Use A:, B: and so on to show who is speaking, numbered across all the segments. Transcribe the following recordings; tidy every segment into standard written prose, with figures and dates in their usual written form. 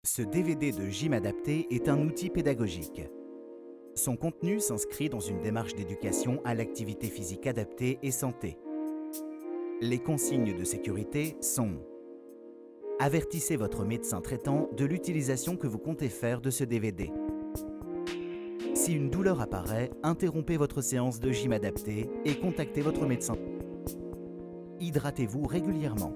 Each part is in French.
A: Ce DVD de gym adapté est un outil pédagogique. Son contenu s'inscrit dans une démarche d'éducation à l'activité physique adaptée et santé. Les consignes de sécurité sont: avertissez votre médecin traitant de l'utilisation que vous comptez faire de ce DVD. Si une douleur apparaît, interrompez votre séance de gym adapté et contactez votre médecin. Hydratez-vous régulièrement.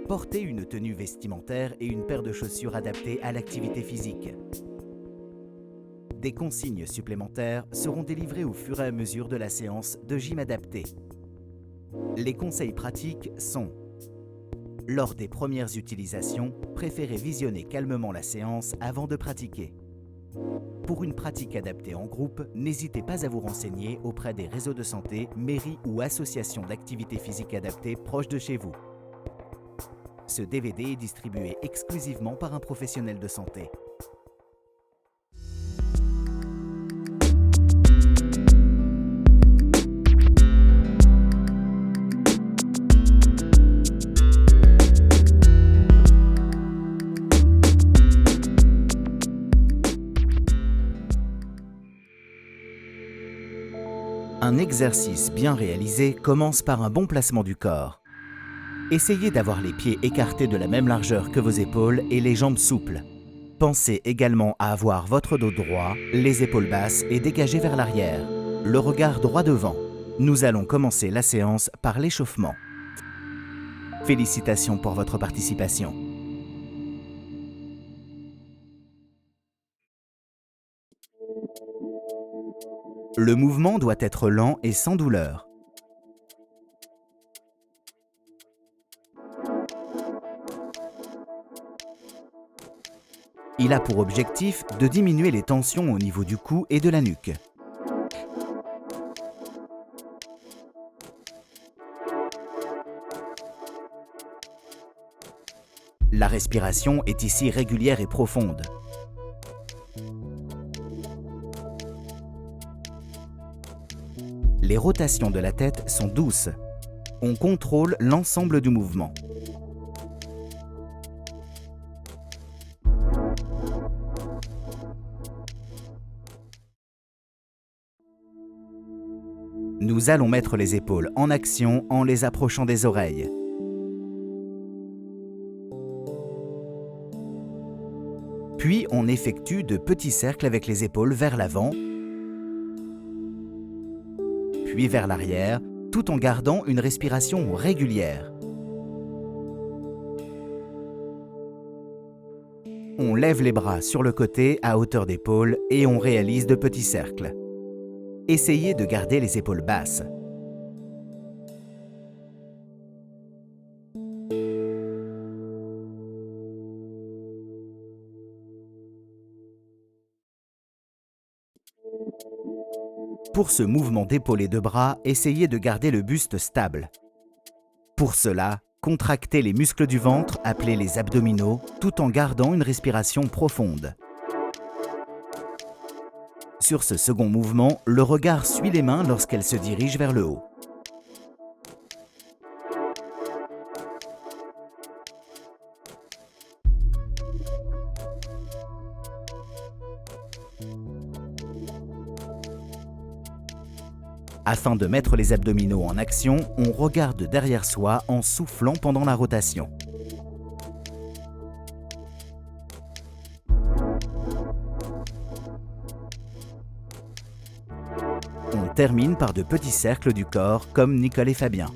A: Portez une tenue vestimentaire et une paire de chaussures adaptées à l'activité physique. Des consignes supplémentaires seront délivrées au fur et à mesure de la séance de gym adapté. Les conseils pratiques sont: lors des premières utilisations, préférez visionner calmement la séance avant de pratiquer. Pour une pratique adaptée en groupe, n'hésitez pas à vous renseigner auprès des réseaux de santé, mairies ou associations d'activité physique adaptée proches de chez vous. Ce DVD est distribué exclusivement par un professionnel de santé. Un exercice bien réalisé commence par un bon placement du corps. Essayez d'avoir les pieds écartés de la même largeur que vos épaules et les jambes souples. Pensez également à avoir votre dos droit, les épaules basses et dégagées vers l'arrière, le regard droit devant. Nous allons commencer la séance par l'échauffement. Félicitations pour votre participation. Le mouvement doit être lent et sans douleur. Il a pour objectif de diminuer les tensions au niveau du cou et de la nuque. La respiration est ici régulière et profonde. Les rotations de la tête sont douces. On contrôle l'ensemble du mouvement. Nous allons mettre les épaules en action en les approchant des oreilles. Puis on effectue de petits cercles avec les épaules vers l'avant, puis vers l'arrière, tout en gardant une respiration régulière. On lève les bras sur le côté à hauteur d'épaule et on réalise de petits cercles. Essayez de garder les épaules basses. Pour ce mouvement d'épaule et de bras, essayez de garder le buste stable. Pour cela, contractez les muscles du ventre, appelés les abdominaux, tout en gardant une respiration profonde. Sur ce second mouvement, le regard suit les mains lorsqu'elles se dirigent vers le haut. Afin de mettre les abdominaux en action, on regarde derrière soi en soufflant pendant la rotation. On termine par de petits cercles du corps comme Nicole et Fabien.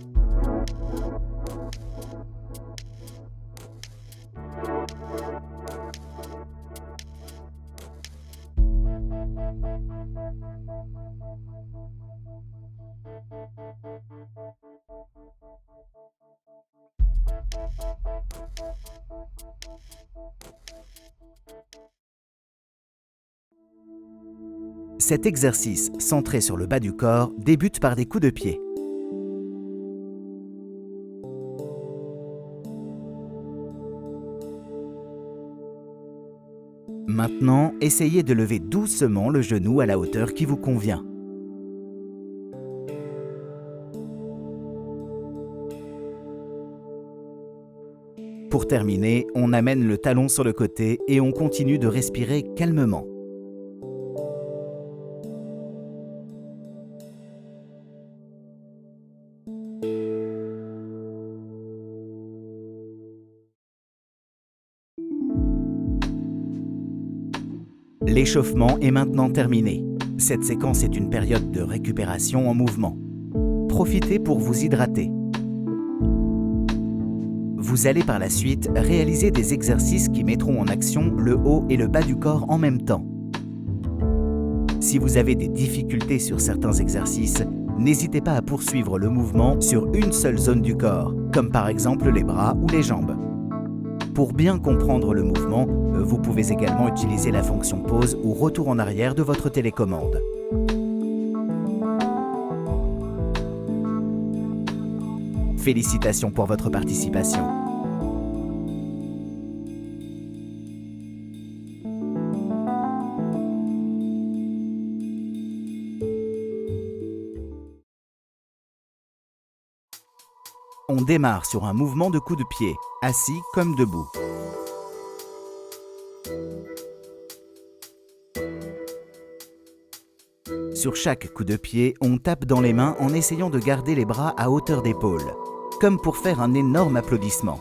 A: Cet exercice centré sur le bas du corps débute par des coups de pied. Maintenant, essayez de lever doucement le genou à la hauteur qui vous convient. Pour terminer, on amène le talon sur le côté et on continue de respirer calmement. L'échauffement est maintenant terminé. Cette séquence est une période de récupération en mouvement. Profitez pour vous hydrater. Vous allez par la suite réaliser des exercices qui mettront en action le haut et le bas du corps en même temps. Si vous avez des difficultés sur certains exercices, n'hésitez pas à poursuivre le mouvement sur une seule zone du corps, comme par exemple les bras ou les jambes. Pour bien comprendre le mouvement, vous pouvez également utiliser la fonction pause ou retour en arrière de votre télécommande. Félicitations pour votre participation. On démarre sur un mouvement de coup de pied, assis comme debout. Sur chaque coup de pied, on tape dans les mains en essayant de garder les bras à hauteur d'épaule, comme pour faire un énorme applaudissement.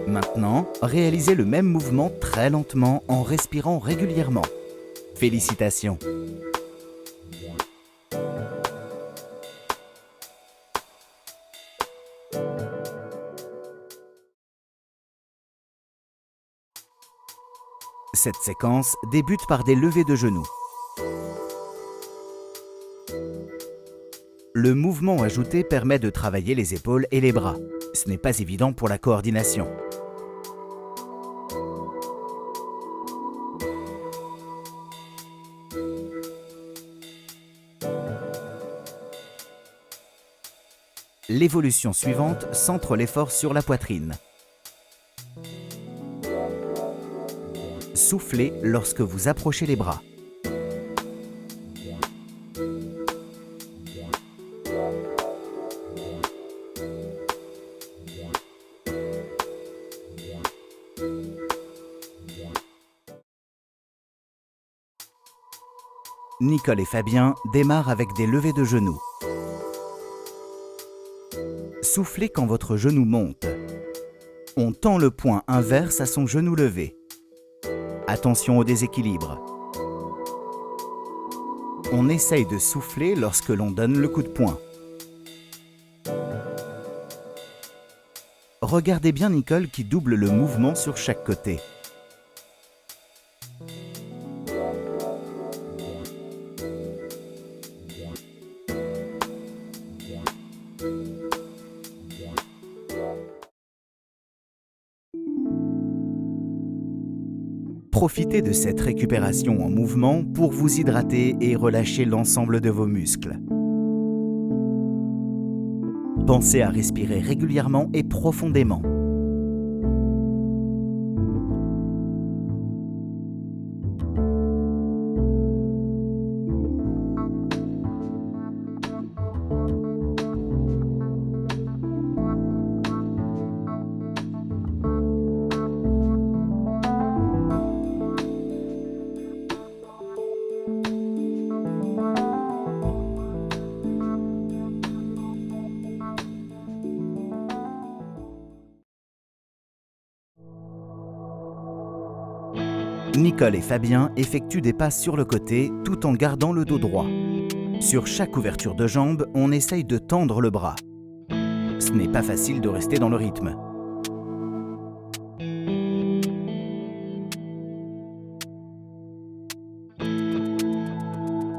A: Maintenant, réalisez le même mouvement très lentement en respirant régulièrement. Félicitations! Cette séquence débute par des levées de genoux. Le mouvement ajouté permet de travailler les épaules et les bras. Ce n'est pas évident pour la coordination. L'évolution suivante centre l'effort sur la poitrine. Soufflez lorsque vous approchez les bras. Nicole et Fabien démarrent avec des levées de genoux. Soufflez quand votre genou monte. On tend le poing inverse à son genou levé. Attention au déséquilibre. On essaye de souffler lorsque l'on donne le coup de poing. Regardez bien Nicole qui double le mouvement sur chaque côté. Profitez de cette récupération en mouvement pour vous hydrater et relâcher l'ensemble de vos muscles. Pensez à respirer régulièrement et profondément. Nicole et Fabien effectuent des pas sur le côté tout en gardant le dos droit. Sur chaque ouverture de jambe, on essaye de tendre le bras. Ce n'est pas facile de rester dans le rythme.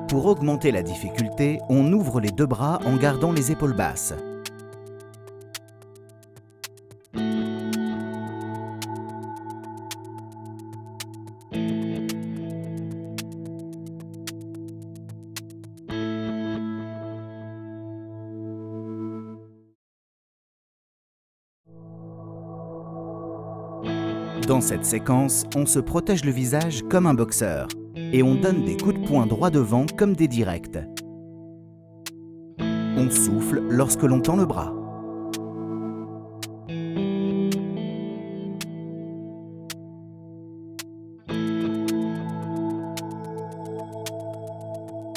A: Pour augmenter la difficulté, on ouvre les deux bras en gardant les épaules basses. Dans cette séquence, on se protège le visage comme un boxeur et on donne des coups de poing droit devant comme des directs. On souffle lorsque l'on tend le bras.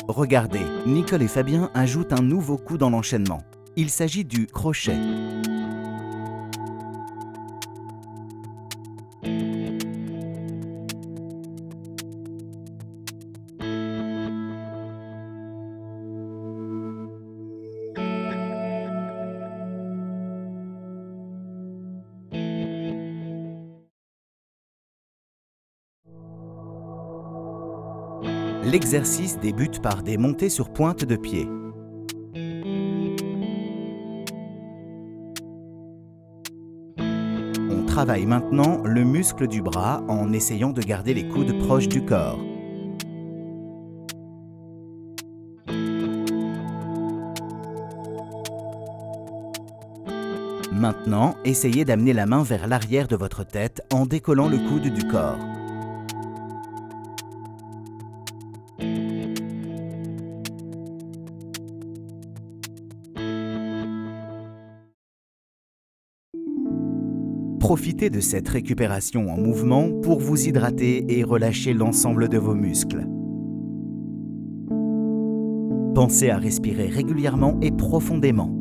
A: Regardez, Nicole et Fabien ajoutent un nouveau coup dans l'enchaînement. Il s'agit du crochet. L'exercice débute par des montées sur pointe de pied. On travaille maintenant le muscle du bras en essayant de garder les coudes proches du corps. Maintenant, essayez d'amener la main vers l'arrière de votre tête en décollant le coude du corps. Profitez de cette récupération en mouvement pour vous hydrater et relâcher l'ensemble de vos muscles. Pensez à respirer régulièrement et profondément.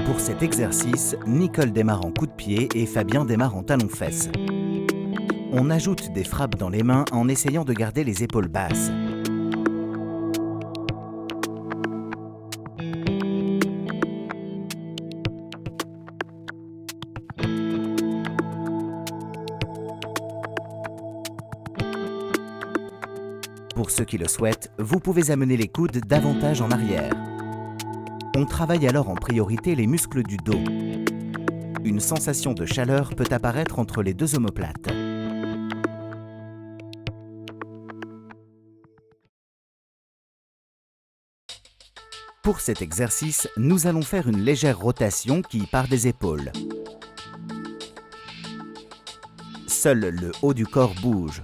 A: Pour cet exercice, Nicole démarre en coup de pied et Fabien démarre en talons-fesses. On ajoute des frappes dans les mains en essayant de garder les épaules basses. Pour ceux qui le souhaitent, vous pouvez amener les coudes davantage en arrière. On travaille alors en priorité les muscles du dos. Une sensation de chaleur peut apparaître entre les deux omoplates. Pour cet exercice, nous allons faire une légère rotation qui part des épaules. Seul le haut du corps bouge.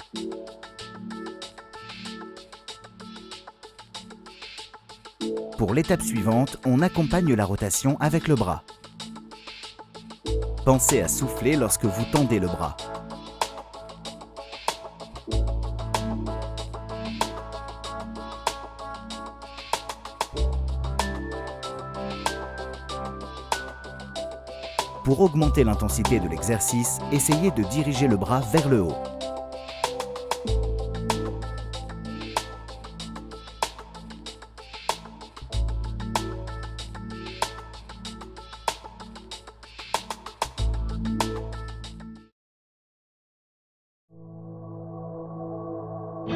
A: Pour l'étape suivante, on accompagne la rotation avec le bras. Pensez à souffler lorsque vous tendez le bras. Pour augmenter l'intensité de l'exercice, essayez de diriger le bras vers le haut.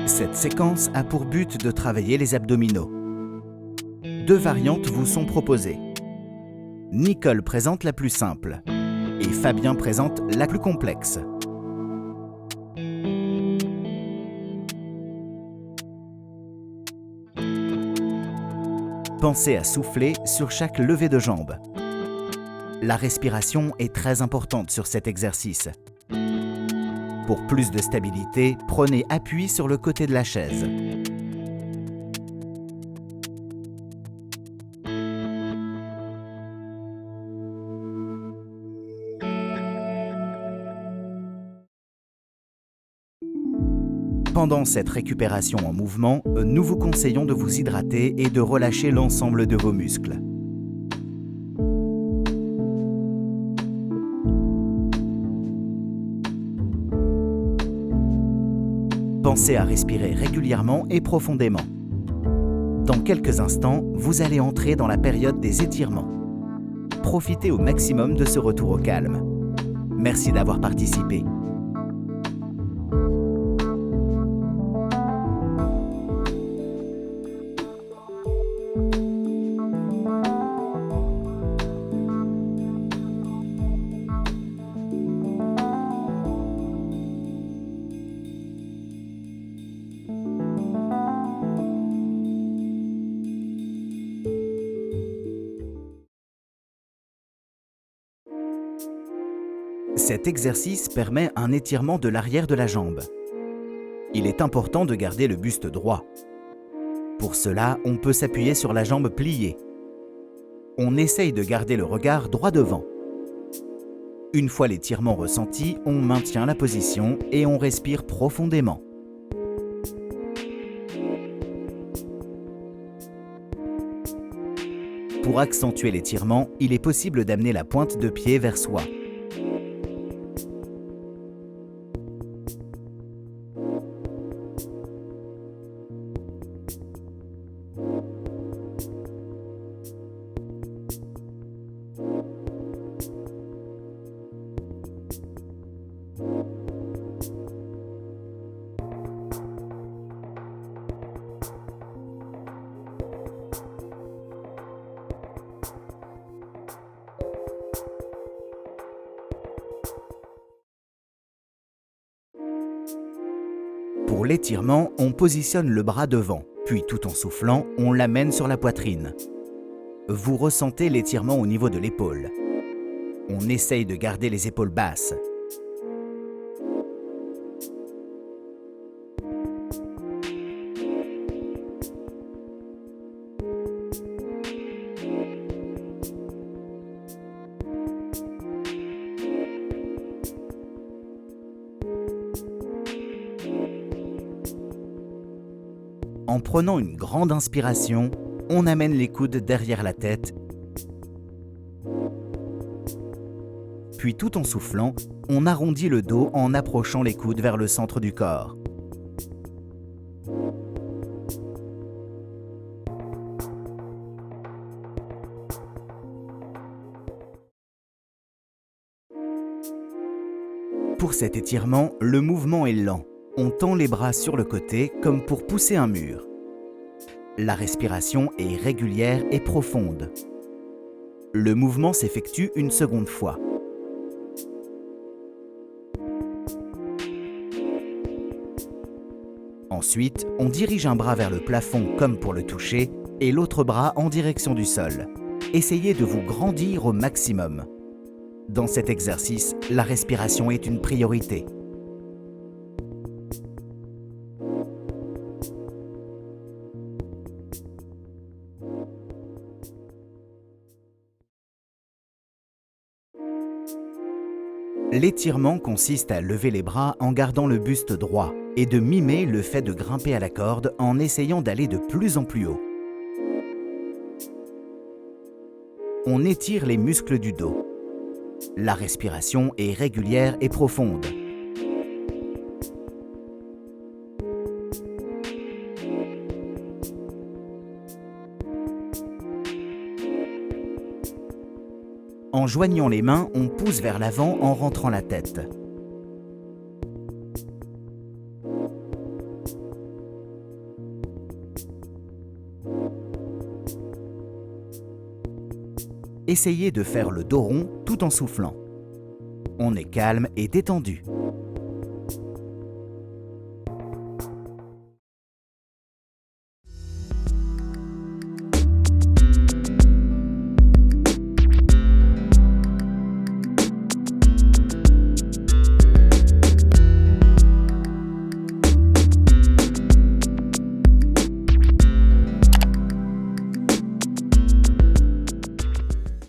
A: Cette séquence a pour but de travailler les abdominaux. Deux variantes vous sont proposées. Nicole présente la plus simple et Fabien présente la plus complexe. Pensez à souffler sur chaque levée de jambe. La respiration est très importante sur cet exercice. Pour plus de stabilité, prenez appui sur le côté de la chaise. Pendant cette récupération en mouvement, nous vous conseillons de vous hydrater et de relâcher l'ensemble de vos muscles. Pensez à respirer régulièrement et profondément. Dans quelques instants, vous allez entrer dans la période des étirements. profitez au maximum de ce retour au calme. Merci d'avoir participé. Cet exercice permet un étirement de l'arrière de la jambe. Il est important de garder le buste droit. Pour cela, on peut s'appuyer sur la jambe pliée. On essaye de garder le regard droit devant. Une fois l'étirement ressenti, on maintient la position et on respire profondément. Pour accentuer l'étirement, il est possible d'amener la pointe de pied vers soi. Pour l'étirement, on positionne le bras devant, puis tout en soufflant, on l'amène sur la poitrine. Vous ressentez l'étirement au niveau de l'épaule. On essaye de garder les épaules basses. En prenant une grande inspiration, on amène les coudes derrière la tête. Puis tout en soufflant, on arrondit le dos en approchant les coudes vers le centre du corps. Pour cet étirement, le mouvement est lent. On tend les bras sur le côté comme pour pousser un mur. La respiration est régulière et profonde. Le mouvement s'effectue une seconde fois. Ensuite, on dirige un bras vers le plafond comme pour le toucher et l'autre bras en direction du sol. Essayez de vous grandir au maximum. Dans cet exercice, la respiration est une priorité. L'étirement consiste à lever les bras en gardant le buste droit et de mimer le fait de grimper à la corde en essayant d'aller de plus en plus haut. On étire les muscles du dos. La respiration est régulière et profonde. En joignant les mains, on pousse vers l'avant en rentrant la tête. Essayez de faire le dos rond tout en soufflant. On est calme et détendu.